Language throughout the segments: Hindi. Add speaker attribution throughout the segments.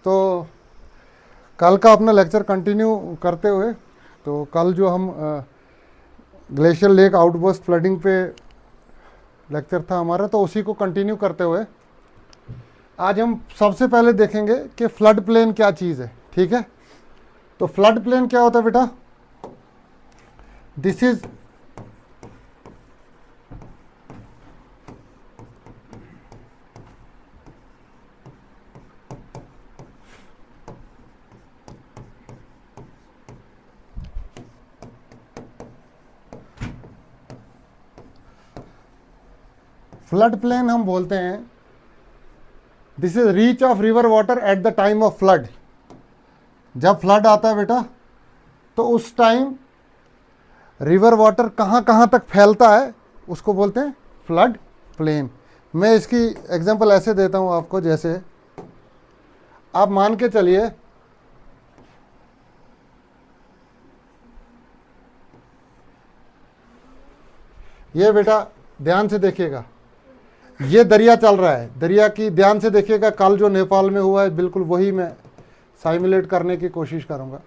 Speaker 1: तो कल का अपना लेक्चर कंटिन्यू करते हुए, तो कल जो हम ग्लेशियर लेक आउटबर्स्ट फ्लडिंग पे लेक्चर था हमारा, तो उसी को कंटिन्यू करते हुए आज हम सबसे पहले देखेंगे कि फ्लड प्लेन क्या चीज़ है। ठीक है, तो फ्लड प्लेन क्या होता है बेटा? दिस इज फ्लड प्लेन हम बोलते हैं, this is reach of river water at the time of flood. जब फ्लड आता है बेटा, तो उस टाइम रिवर वाटर कहाँ कहाँ तक फैलता है, उसको बोलते हैं फ्लड प्लेन। मैं इसकी एग्जांपल ऐसे देता हूँ आपको, जैसे आप मान के चलिए ये बेटा ध्यान से देखिएगा, ये दरिया चल रहा है, दरिया की ध्यान से देखिएगा। कल जो नेपाल में हुआ है बिल्कुल वही मैं साइमुलेट करने की कोशिश करूंगा।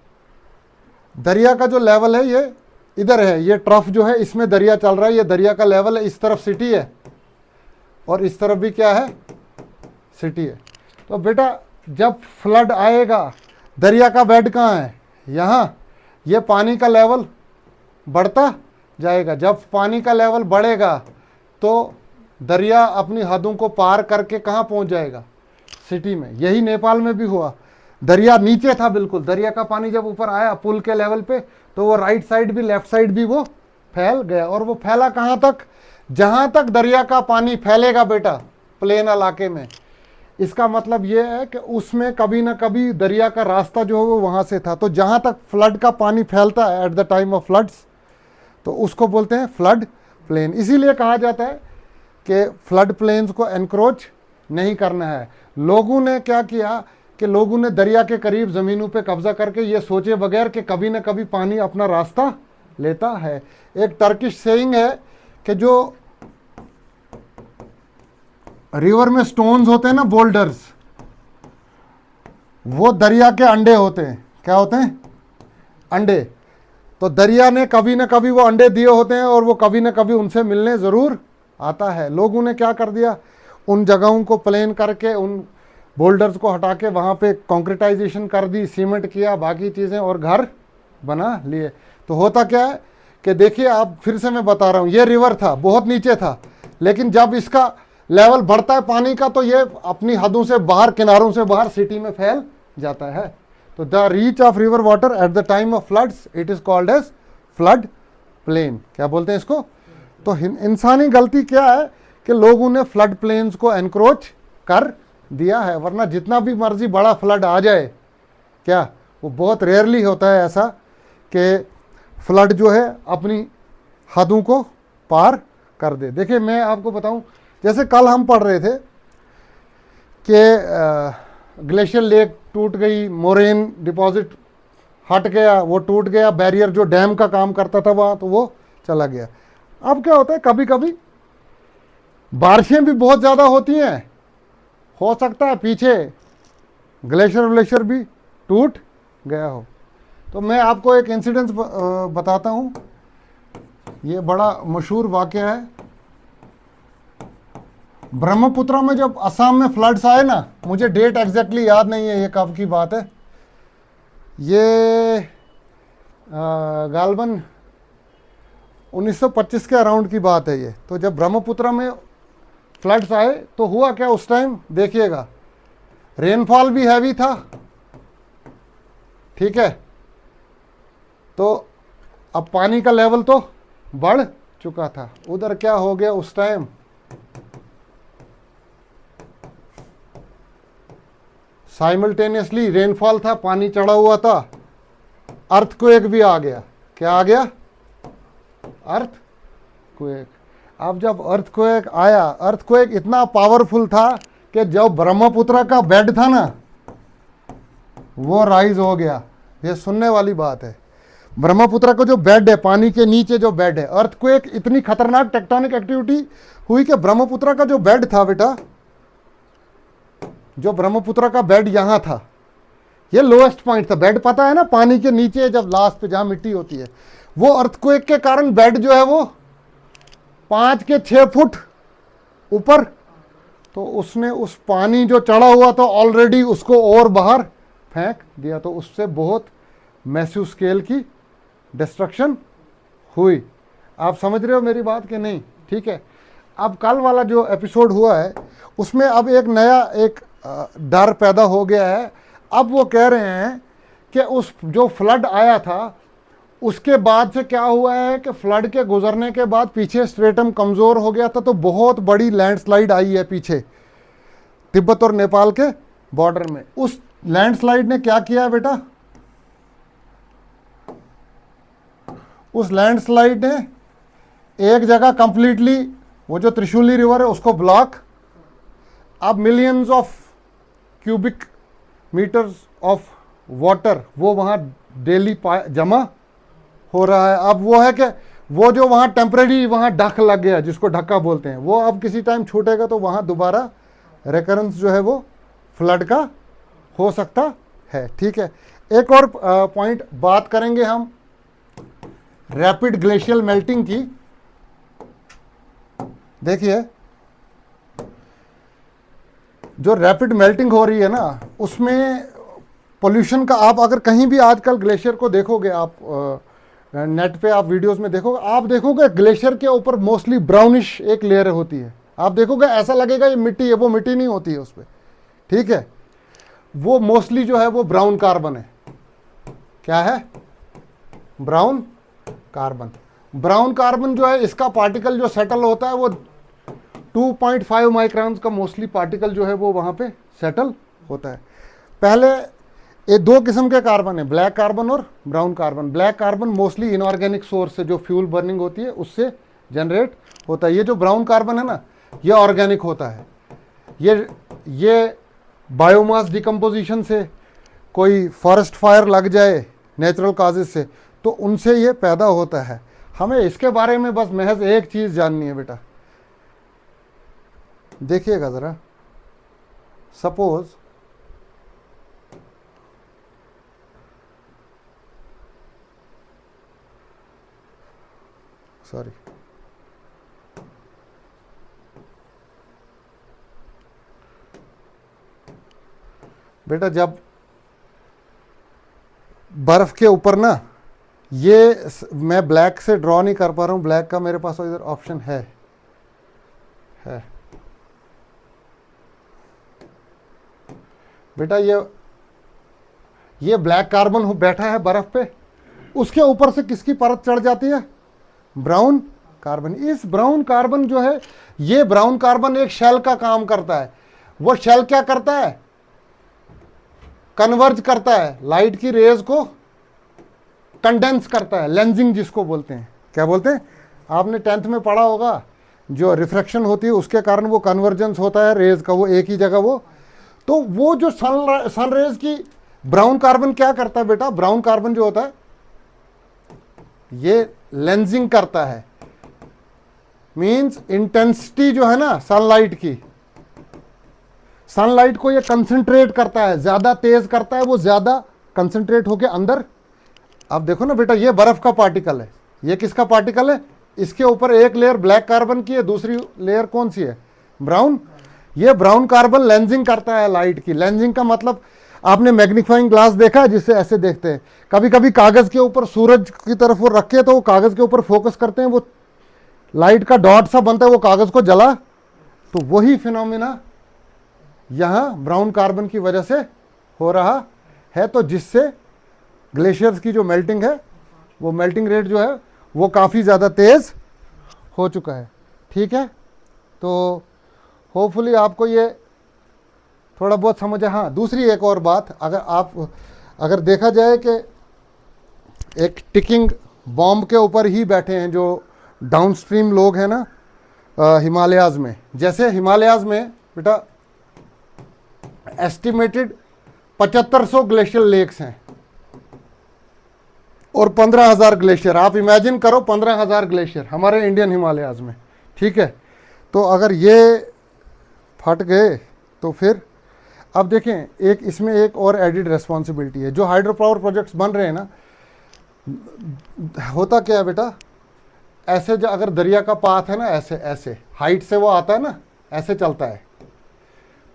Speaker 1: दरिया का जो लेवल है ये इधर है, ये ट्रफ जो है इसमें दरिया चल रहा है, ये दरिया का लेवल है। इस तरफ सिटी है और इस तरफ भी क्या है, सिटी है। तो बेटा जब फ्लड आएगा, दरिया का बेड कहाँ है, यहाँ, ये पानी का लेवल बढ़ता जाएगा। जब पानी का लेवल बढ़ेगा तो दरिया अपनी हदों को पार करके कहाँ पहुँच जाएगा, सिटी में। यही नेपाल में भी हुआ, दरिया नीचे था बिल्कुल, दरिया का पानी जब ऊपर आया पुल के लेवल पे, तो वो राइट साइड भी लेफ्ट साइड भी वो फैल गया। और वो फैला कहाँ तक, जहाँ तक दरिया का पानी फैलेगा बेटा प्लेन इलाके में। इसका मतलब ये है कि उसमें कभी ना कभी दरिया का रास्ता जो है वो वहाँ से था। तो जहाँ तक फ्लड का पानी फैलता है eight the time of floods, तो उसको बोलते हैं फ्लड प्लेन। इसीलिए कहा जाता है कि फ्लड प्लेन्स को एनक्रोच नहीं करना है। लोगों ने क्या किया कि लोगों ने दरिया के करीब ज़मीनों पे कब्जा करके ये सोचे बगैर कि कभी ना कभी पानी अपना रास्ता लेता है। एक टर्किश सेइंग है कि जो रिवर में स्टोन्स होते हैं ना, बोल्डर्स, वो दरिया के अंडे होते हैं। क्या होते हैं? अंडे। तो दरिया ने कभी ना कभी वो अंडे दिए होते हैं और वो कभी ना कभी उनसे मिलने ज़रूर आता है। लोगों ने क्या कर दिया, उन जगहों को प्लेन करके, उन बोल्डर्स को हटा के वहाँ पे कंक्रीटाइजेशन कर दी, सीमेंट किया, बाकी चीज़ें, और घर बना लिए। तो होता क्या है कि देखिए, आप फिर से मैं बता रहा हूँ, ये रिवर था, बहुत नीचे था, लेकिन जब इसका लेवल बढ़ता है पानी का, तो ये अपनी हदों से बाहर, किनारों से बाहर सिटी में फैल जाता है। तो the reach of river water at the time of floods, it is called as flood plain. क्या बोलते हैं इसको? तो इंसानी गलती क्या है कि लोगों ने फ्लड प्लेन्स को एनक्रोच कर दिया है। वरना जितना भी मर्जी बड़ा फ्लड आ जाए, क्या वो बहुत रेयरली होता है ऐसा कि फ्लड जो है अपनी हदों को पार कर दे। देखिए मैं आपको बताऊं, जैसे कल हम पढ़ रहे थे कि ग्लेशियर लेक टूट गई, मोरेन डिपॉजिट हट गया, वो टूट गया, बैरियर जो डैम का काम करता था वहाँ, तो वो चला गया। अब क्या होता है, कभी कभी बारिशें भी बहुत ज़्यादा होती हैं, हो सकता है पीछे ग्लेशियर भी टूट गया हो। तो मैं आपको एक इंसिडेंस बताता हूँ, ये बड़ा मशहूर वाक़या है। ब्रह्मपुत्र में जब असम में फ्लड्स आए ना, मुझे डेट एग्जैक्टली याद नहीं है ये कब की बात है, ये गालबन 1925 के अराउंड की बात है ये। तो जब ब्रह्मपुत्र में फ्लड्स आए तो हुआ क्या उस टाइम, देखिएगा, रेनफॉल भी हैवी था, ठीक है, तो अब पानी का लेवल तो बढ़ चुका था। उधर क्या हो गया उस टाइम, साइमल्टेनियसली रेनफॉल था, पानी चढ़ा हुआ था, अर्थक्वेक भी आ गया। क्या आ गया? अर्थक्वेक। अब जब अर्थक्वेक आया, अर्थक्वेक इतना पावरफुल था कि जो ब्रह्मपुत्र का बेड था ना, वो राइज हो गया। ये सुनने वाली बात है। ब्रह्मपुत्र का जो बेड है, पानी के नीचे जो बेड है, अर्थक्वेक इतनी खतरनाक टेक्टोनिक एक्टिविटी हुई कि ब्रह्मपुत्र का जो बेड था बेटा, जो ब्रह्मपुत्र का बेड यहाँ था, ये लोएस्ट पॉइंट था। बेड पता है ना, पानी के नीचे जब लास्ट पे जहां मिट्टी होती है, वो अर्थक्वेक के कारण बेड जो है वो 5 के 6 फुट ऊपर, तो उसने उस पानी जो चढ़ा हुआ था ऑलरेडी उसको और बाहर फेंक दिया, तो उससे बहुत मैसिव स्केल की डिस्ट्रक्शन हुई। आप समझ रहे हो मेरी बात कि नहीं? ठीक है। अब कल वाला जो एपिसोड हुआ है उसमें अब एक नया एक डर पैदा हो गया है। अब वो कह रहे हैं कि उस जो फ्लड आया था उसके बाद से क्या हुआ है कि फ्लड के गुजरने के बाद पीछे स्ट्रेटम कमज़ोर हो गया था, तो बहुत बड़ी लैंडस्लाइड आई है पीछे तिब्बत और नेपाल के बॉर्डर में। उस लैंडस्लाइड ने क्या किया बेटा? उस लैंडस्लाइड ने एक जगह कंप्लीटली वो जो त्रिशूली रिवर है उसको ब्लॉक। अब millions of cubic metres of water वो वहाँ डेली जमा हो रहा है। अब वो है कि वो जो वहाँ टेम्परेरी वहाँ ढक लग गया, जिसको ढक्का बोलते हैं, वो अब किसी टाइम छूटेगा तो वहाँ दोबारा रिकरेंस जो है वो फ्लड का हो सकता है। ठीक है। एक और पॉइंट बात करेंगे हम रैपिड ग्लेशियल मेल्टिंग की। देखिए जो रैपिड मेल्टिंग हो रही है ना, उसमें पोल्यूशन का, आप अगर कहीं भी आजकल ग्लेशियर को देखोगे, आप नेट पे आप वीडियोस में देखोगे, आप देखोगे ग्लेशियर के ऊपर मोस्टली ब्राउनिश एक लेयर होती है। आप देखोगे ऐसा लगेगा ये मिट्टी है, वो मिट्टी नहीं होती है उस पर। ठीक है। वो मोस्टली जो है वो ब्राउन कार्बन है। क्या है? Brown carbon. ब्राउन कार्बन जो है इसका पार्टिकल जो सेटल होता है वो 2.5 माइक्रॉन्स का मोस्टली पार्टिकल जो है वो वहाँ पे सेटल होता है। पहले ये दो किस्म के कार्बन है, ब्लैक कार्बन और brown carbon. Black carbon mostly inorganic source से जो फ्यूल बर्निंग होती है उससे जनरेट होता है। ये जो ब्राउन कार्बन है ना, ये ऑर्गेनिक होता है। ये बायोमास डिकम्पोजिशन से, कोई फॉरेस्ट फायर लग जाए नेचुरल काजेज से, तो उनसे ये पैदा होता है। हमें इसके बारे में बस महज एक चीज़ जाननी है बेटा। देखिएगा ज़रा, सपोज सॉरी बेटा, जब बर्फ के ऊपर ना, ये मैं ब्लैक से ड्रॉ नहीं कर पा रहा हूँ, ब्लैक का मेरे पास इधर ऑप्शन है। बेटा ये ब्लैक कार्बन बैठा है बर्फ पे, उसके ऊपर से किसकी परत चढ़ जाती है? Brown carbon. इस ब्राउन कार्बन जो है, ये ब्राउन कार्बन एक शेल का काम करता है। वो शेल क्या करता है? कन्वर्ज करता है, लाइट की रेज को कंडेंस करता है, लेंजिंग जिसको बोलते हैं। क्या बोलते हैं? आपने 10th में पढ़ा होगा, जो रिफ्रैक्शन होती है उसके कारण वो कन्वर्जेंस होता है रेज का, वो एक ही जगह वो। तो वो जो सन रेज की ब्राउन कार्बन क्या करता है बेटा? ब्राउन कार्बन जो होता है ये लेंजिंग करता है। मींस इंटेंसिटी जो है ना सनलाइट की, सनलाइट को ये कंसंट्रेट करता है, ज्यादा तेज करता है, वो ज्यादा कंसंट्रेट होके अंदर। अब देखो ना बेटा, ये बर्फ का पार्टिकल है, ये किसका पार्टिकल है? इसके ऊपर एक लेयर ब्लैक कार्बन की है, दूसरी लेयर कौन सी है? ब्राउन। ये ब्राउन कार्बन लेंजिंग करता है लाइट की। लेंजिंग का मतलब, आपने मैग्नीफाइंग ग्लास देखा है जिससे ऐसे देखते हैं, कभी कभी कागज के ऊपर सूरज की तरफ वो रखे तो वो कागज के ऊपर फोकस करते हैं, वो लाइट का डॉट सा बनता है, वो कागज को जला। तो वही फिनोमिना यहाँ ब्राउन कार्बन की वजह से हो रहा है, तो जिससे ग्लेशियर्स की जो मेल्टिंग है, वो मेल्टिंग रेट जो है वो काफ़ी ज़्यादा तेज़ हो चुका है। ठीक है। तो होपफुली आपको ये थोड़ा बहुत समझ है। हाँ, दूसरी एक और बात, अगर देखा जाए कि एक टिकिंग बॉम्ब के ऊपर ही बैठे हैं जो डाउनस्ट्रीम लोग हैं ना हिमालयाज़ में। जैसे हिमालयाज़ में बेटा एस्टिमेटेड 7500 ग्लेशियल लेक्स हैं और 15,000 ग्लेशियर। आप इमेजिन करो 15,000 ग्लेशियर हमारे इंडियन हिमालयाज़ में। ठीक है। तो अगर ये फट गए तो फिर अब देखें, एक इसमें एक और एडिड रेस्पॉन्सिबिलिटी है। जो हाइड्रो पावर प्रोजेक्ट्स बन रहे हैं ना, होता क्या है बेटा, ऐसे जो अगर दरिया का पाथ है ना, ऐसे ऐसे हाइट से वो आता है ना, ऐसे चलता है,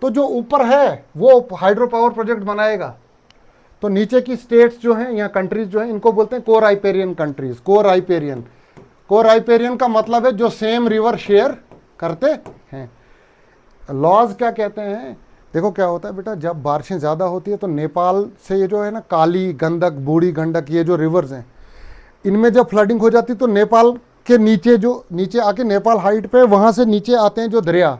Speaker 1: तो जो ऊपर है वो हाइड्रो पावर प्रोजेक्ट बनाएगा, तो नीचे की स्टेट्स जो हैं या कंट्रीज जो हैं, इनको बोलते हैं core riparian countries. Core riparian, core riparian का मतलब है जो सेम रिवर शेयर करते हैं। लॉज क्या कहते हैं, देखो क्या होता है बेटा, जब बारिशें ज़्यादा होती है तो नेपाल से ये जो है ना, काली, गंडक, बूढ़ी गंडक, ये जो रिवर्स हैं, इनमें जब फ्लडिंग हो जाती है तो नेपाल के नीचे, जो नीचे आके नेपाल हाइट पे, वहाँ से नीचे आते हैं जो दरिया,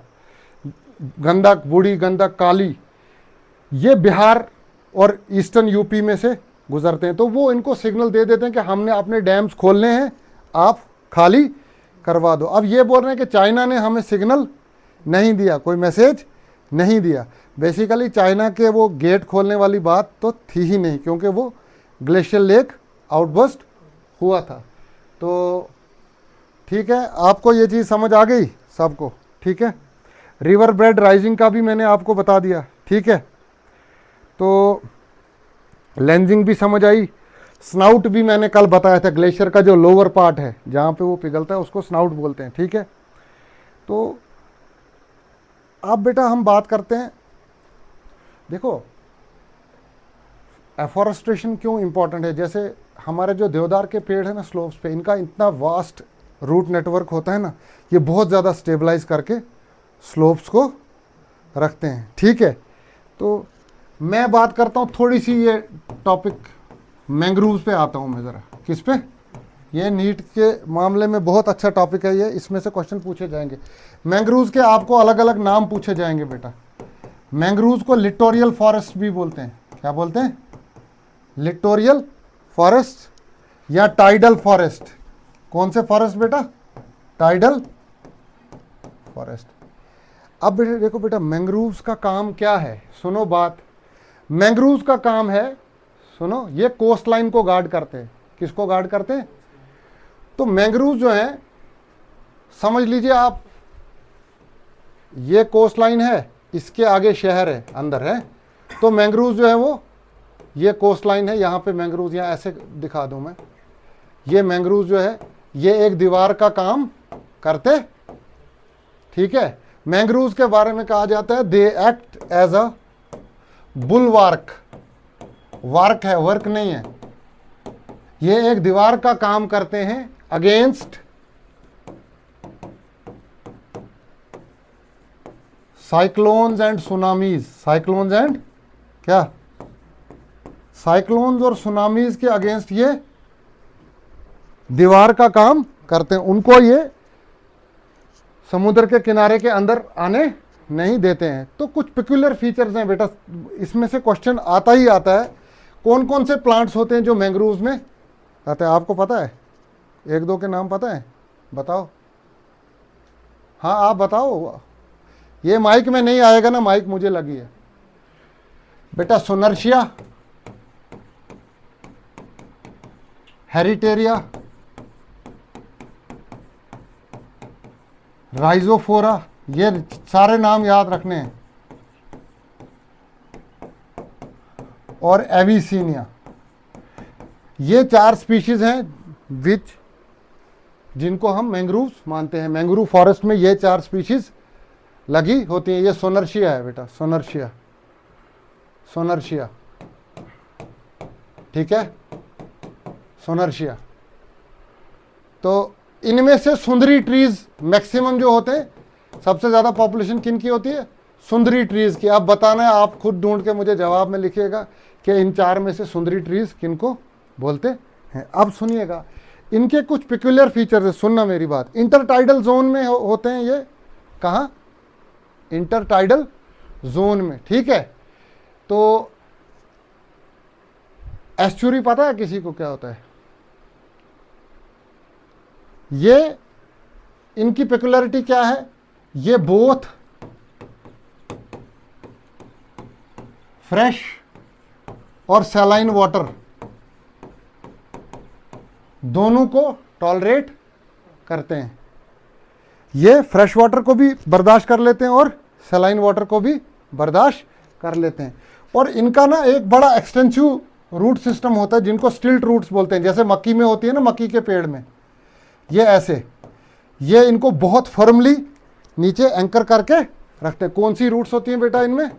Speaker 1: गंडक, बूढ़ी गंडक, काली, ये बिहार और ईस्टर्न यूपी में से गुजरते हैं। तो वो इनको सिग्नल दे देते हैं कि हमने अपने डैम्स खोलने हैं, आप खाली करवा दो। अब ये बोल रहे हैं कि चाइना ने हमें सिग्नल नहीं दिया, कोई मैसेज नहीं दिया। बेसिकली चाइना के वो गेट खोलने वाली बात तो थी ही नहीं, क्योंकि वो ग्लेशियर लेक आउटबर्स्ट हुआ था। तो ठीक है, आपको ये चीज़ समझ आ गई सबको, ठीक है। रिवर बेड राइजिंग का भी मैंने आपको बता दिया, ठीक है। तो लेंजिंग भी समझ आई। स्नाउट भी मैंने कल बताया था, ग्लेशियर का जो लोअर पार्ट है जहाँ पे वो पिघलता है उसको स्नाउट बोलते हैं, ठीक है। तो अब बेटा हम बात करते हैं, देखो एफॉरेस्टेशन क्यों इम्पॉर्टेंट है। जैसे हमारे जो देवदार के पेड़ है ना स्लोप्स पे, इनका इतना वास्ट रूट नेटवर्क होता है ना, ये बहुत ज़्यादा स्टेबलाइज करके स्लोप्स को रखते हैं, ठीक है। तो मैं बात करता हूँ थोड़ी सी, ये टॉपिक मैंग्रोव्स पे आता हूँ मैं ज़रा। किस पे? ये नीट के मामले में बहुत अच्छा टॉपिक है ये, इसमें से क्वेश्चन पूछे जाएंगे। मैंग्रोव्स के आपको अलग अलग नाम पूछे जाएंगे बेटा। मैंग्रोव्स को लिटोरियल फॉरेस्ट भी बोलते हैं। क्या बोलते हैं? लिटोरियल फॉरेस्ट या टाइडल फॉरेस्ट। कौन से फॉरेस्ट बेटा? Tidal forest. अब बेटा देखो बेटा, मैंग्रोव्स का काम क्या है, सुनो बात। मैंग्रोव्स का काम है, सुनो, ये कोस्ट लाइन को गार्ड करते हैं। किसको गार्ड करते हैं? तो मैंग्रोव्स जो है, समझ लीजिए आप, ये कोस्ट लाइन है, इसके आगे शहर है, अंदर है, तो मैंग्रोव्स जो है वो, ये कोस्ट लाइन है, यहाँ पे मैंग्रोव्स, यहाँ ऐसे दिखा दूं मैं, ये मैंग्रोव्स जो है ये एक दीवार का काम करते, ठीक है। मैंग्रोव्स के बारे में कहा जाता है दे एक्ट एज अ बुलवार्क। वार्क है, वर्क नहीं है। ये एक दीवार का काम करते हैं against cyclones and tsunamis. Cyclones and क्या? साइक्लोन्स और सुनामीज के अगेंस्ट ये दीवार का काम करते हैं। उनको ये समुद्र के किनारे के अंदर आने नहीं देते हैं। तो कुछ पिक्युलर फीचर्स हैं बेटा, इसमें से क्वेश्चन आता ही आता है। कौन कौन से प्लांट्स होते हैं जो मैंग्रोव्स में आते हैं? आपको पता है? एक दो के नाम पता है? बताओ। हाँ आप बताओ। ये माइक में नहीं आएगा ना, माइक मुझे लगी है बेटा। सोनर्शिया, हेरिटेरिया, राइजोफोरा, ये सारे नाम याद रखने हैं, और एविसीनिया। ये 4 स्पीशीज हैं जिनको हम मैंग्रोव्स मानते हैं। मैंग्रोव फॉरेस्ट में ये 4 स्पीशीज लगी होती हैं। ये सोनर्शिया है बेटा, सोनर्शिया, सोनर्शिया, ठीक है, सोनर्शिया। तो इनमें से सुंदरी ट्रीज मैक्सिमम जो होते हैं, सबसे ज़्यादा पॉपुलेशन किन की होती है? सुंदरी ट्रीज की। अब बताना है, आप खुद ढूंढ के मुझे जवाब में लिखिएगा कि इन 4 में से सुंदरी ट्रीज किनको बोलते हैं। अब सुनिएगा, इनके कुछ पिक्युलर फीचर्स है, सुनना मेरी बात। इंटरटाइडल जोन में होते हैं ये। कहाँ? इंटरटाइडल जोन में, ठीक है। तो एस्चुरी पता है किसी को क्या होता है? ये इनकी पिक्युलरिटी क्या है? ये बोथ फ्रेश और सैलाइन वाटर दोनों को टॉलरेट करते हैं। ये फ्रेश वाटर को भी बर्दाश्त कर लेते हैं और सैलाइन वाटर को भी बर्दाश्त कर लेते हैं। और इनका ना एक बड़ा एक्सटेंसिव रूट सिस्टम होता है जिनको स्टिल्ट रूट्स बोलते हैं, जैसे मक्की में होती है ना, मक्की के पेड़ में ये ऐसे, ये इनको बहुत फर्मली नीचे एंकर करके रखते हैं। कौन सी रूट्स होती हैं बेटा इनमें?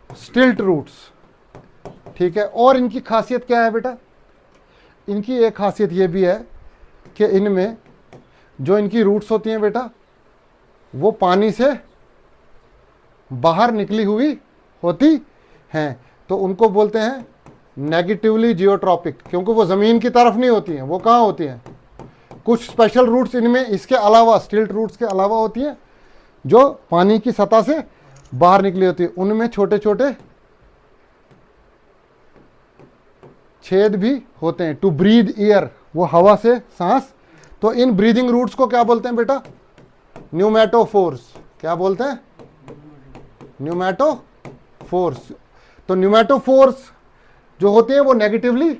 Speaker 1: स्टिल्ट रूट्स, ठीक है। और इनकी खासियत क्या है बेटा? इनकी एक खासियत ये भी है कि इनमें जो इनकी रूट्स होती हैं बेटा, वो पानी से बाहर निकली हुई होती हैं, तो उनको बोलते हैं नेगेटिवली जियोट्रॉपिक, क्योंकि वो ज़मीन की तरफ नहीं होती हैं। वो कहाँ होती हैं? कुछ स्पेशल रूट्स इनमें इसके अलावा, स्टिल्ट रूट्स के अलावा होती हैं जो पानी की सतह से बाहर निकली होती है। उनमें छोटे छोटे छेद भी होते हैं, टू ब्रीद एयर, वो हवा से सांस। तो इन ब्रीदिंग रूट्स को क्या बोलते हैं बेटा? न्यूमेटोफोर्स। क्या बोलते हैं? न्यूमेटोफोर्स। तो न्यूमेटोफोर्स जो होते हैं वो नेगेटिवली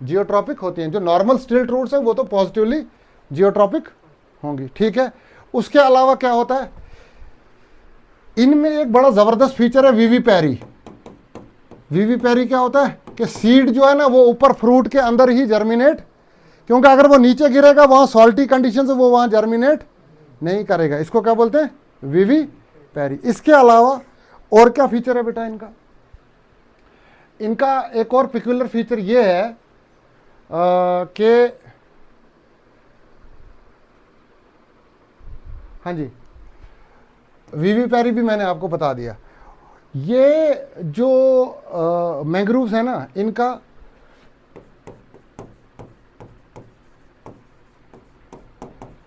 Speaker 1: जियोट्रॉपिक होती हैं। जो नॉर्मल स्टिल्ट रूट्स हैं वो तो पॉजिटिवली जियोट्रॉपिक होंगी, ठीक है। उसके अलावा क्या होता है, इनमें एक बड़ा ज़बरदस्त फीचर है विविपैरी। विविपैरी क्या होता है कि सीड जो है ना वो ऊपर फ्रूट के अंदर ही जर्मिनेट, क्योंकि अगर वो नीचे गिरेगा वहाँ सॉल्टी कंडीशन से वो वहाँ जर्मिनेट नहीं करेगा। इसको क्या बोलते हैं? विविपैरी। इसके अलावा और क्या फीचर है बेटा इनका? इनका एक और पिक्युलर फीचर ये है कि हाँ जी, विविपैरी भी मैंने आपको बता दिया। ये जो मैंग्रोव्स है ना, इनका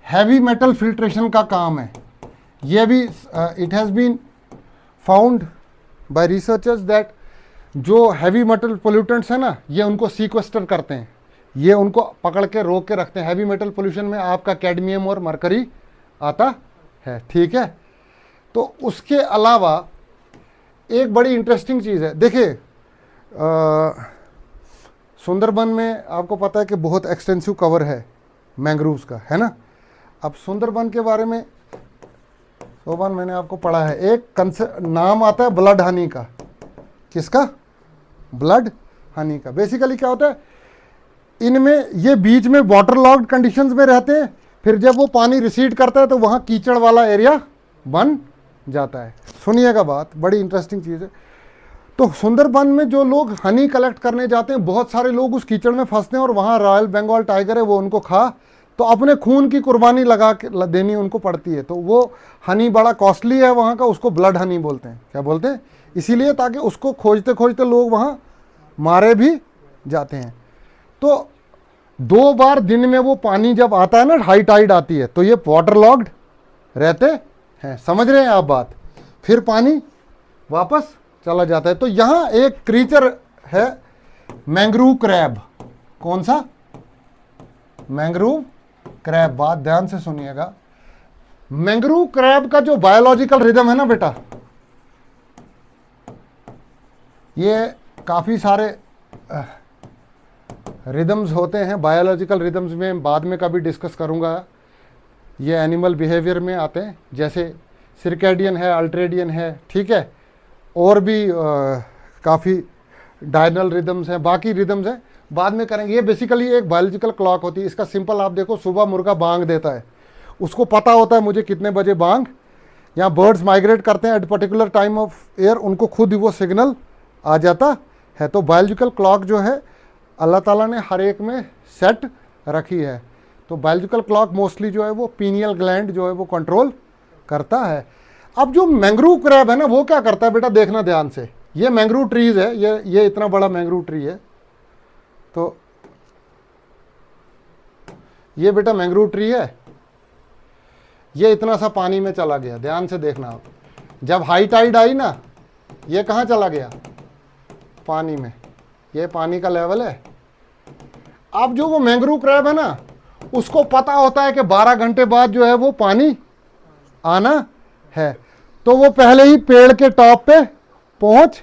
Speaker 1: हैवी मेटल फिल्ट्रेशन का काम है। ये भी it has been found by researchers that जो हैवी मेटल पोल्यूटेंट्स है ना, ये उनको सीक्वेस्टर करते हैं, ये उनको पकड़ के रोक के रखते हैं। हैवी मेटल पोल्यूशन में आपका कैडमियम और मरकरी आता है, ठीक है। तो उसके अलावा एक बड़ी इंटरेस्टिंग चीज़ है, देखिए सुंदरबन में आपको पता है कि बहुत एक्सटेंसिव कवर है मैंग्रोव्स का, है ना। अब सुंदरबन के बारे में सोबन मैंने आपको पढ़ा है, एक नाम आता है ब्लड हनी का। किसका? ब्लड हनी का। बेसिकली क्या होता है, इनमें ये बीच में वाटर लॉक्ड कंडीशंस में रहते हैं, फिर जब वो पानी रिसीड करता है तो वहाँ कीचड़ वाला एरिया बन जाता है। सुनिएगा बात, बड़ी इंटरेस्टिंग चीज़ है। तो सुंदरबन में जो लोग हनी कलेक्ट करने जाते हैं, बहुत सारे लोग उस कीचड़ में फंसते हैं और वहाँ रॉयल बंगाल टाइगर है वो उनको खा, तो अपने खून की कुर्बानी लगा के देनी उनको पड़ती है। तो वो हनी बड़ा कॉस्टली है वहाँ का, उसको ब्लड हनी बोलते हैं। क्या बोलते हैं? इसीलिए ताकि उसको खोजते खोजते लोग वहाँ मारे भी जाते हैं। तो 2 बार दिन में वो पानी जब आता है ना, हाई टाइड आती है, तो ये वाटर लॉक्ड रहते हैं। समझ रहे हैं आप बात? फिर पानी वापस चला जाता है। तो यहाँ एक क्रीचर है मैंग्रोव क्रैब। कौन सा? Mangrove crab. बात ध्यान से सुनिएगा। मैंग्रोव क्रैब का जो बायोलॉजिकल रिदम है ना बेटा, ये काफ़ी सारे रिदम्स होते हैं। बायोलॉजिकल रिदम्स में बाद में कभी डिस्कस करूँगा। ये एनिमल बिहेवियर में आते हैं, जैसे सिरकैडियन है, अल्ट्रेडियन है, ठीक है, और भी काफ़ी डायनल रिदम्स हैं, बाकी रिदम्स हैं, बाद में करेंगे। ये बेसिकली एक बायोलॉजिकल क्लॉक होती है। इसका सिंपल आप देखो, सुबह मुर्गा बांग देता है, उसको पता होता है मुझे कितने बजे बांग, यहाँ बर्ड्स माइग्रेट करते हैं at particular time of year, उनको खुद ही वो सिग्नल आ जाता है। तो बायोलॉजिकल क्लॉक जो है अल्लाह ताला ने हर एक में सेट रखी है। तो बायोलॉजिकल क्लॉक मोस्टली जो है वो पीनियल ग्लैंड जो है वो कंट्रोल करता है। अब जो मैंग्रोव क्रैब है ना, वो क्या करता है बेटा, देखना ध्यान से। ये मैंग्रोव ट्रीज है, ये इतना बड़ा मैंग्रोव ट्री है। तो ये बेटा मैंग्रोव ट्री है, ये इतना सा पानी में चला गया। ध्यान से देखना आप, जब हाई टाइड आई ना, ये कहाँ चला गया? पानी में। ये पानी का लेवल है। अब जो वो मैंग्रोव क्रैब है ना, उसको पता होता है कि 12 घंटे बाद जो है वो पानी आना है, तो वो पहले ही पेड़ के टॉप पे पहुंच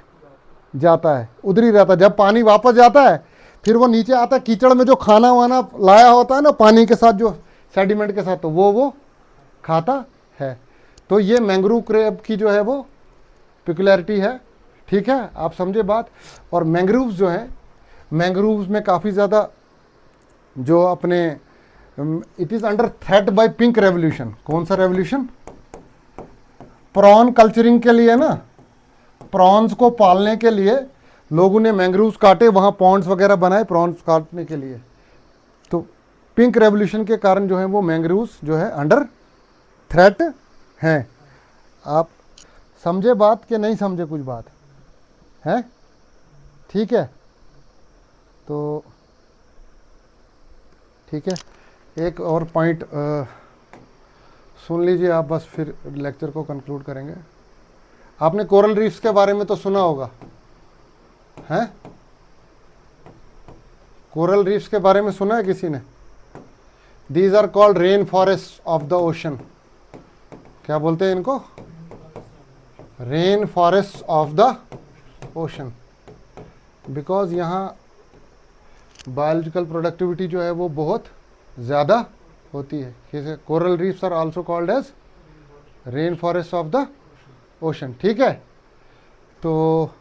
Speaker 1: जाता है, उधर ही रहता है। जब पानी वापस जाता है, फिर वो नीचे आता है, कीचड़ में जो खाना वाना लाया होता है ना पानी के साथ, जो सेडिमेंट के साथ, तो वो खाता है। तो ये मैंग्रोव क्रैब की जो है वो पिकुलैरिटी है, ठीक है, आप समझे बात। और मैंग्रोव्स जो हैं, मैंग्रोव्स में काफ़ी ज़्यादा जो अपने it is under threat by pink revolution. कौन सा रेवोल्यूशन? प्रॉन कल्चरिंग के लिए ना, प्रॉन्स को पालने के लिए लोगों ने मैंग्रोव्स काटे, वहाँ पॉन्ड्स वगैरह बनाए प्रॉन्स काटने के लिए। तो पिंक रेवोल्यूशन के कारण जो है वो मैंग्रोव्स जो है अंडर थ्रेट हैं। आप समझे बात कि नहीं समझे कुछ बात है? ठीक है, तो ठीक है, एक और पॉइंट सुन लीजिए आप, बस फिर लेक्चर को कंक्लूड करेंगे। आपने कोरल रीफ्स के बारे में तो सुना होगा, हैं? कोरल रीफ्स के बारे में सुना है किसी ने? These are called rain forest of the ocean. क्या बोलते हैं इनको? Rain forest of the ocean. Because यहाँ बायोलॉजिकल प्रोडक्टिविटी जो है वो बहुत ज़्यादा होती है। Coral reefs are also called as rain forest of the ocean, ठीक है। तो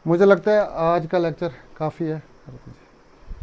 Speaker 1: मुझे लगता है आज का लेक्चर काफ़ी है।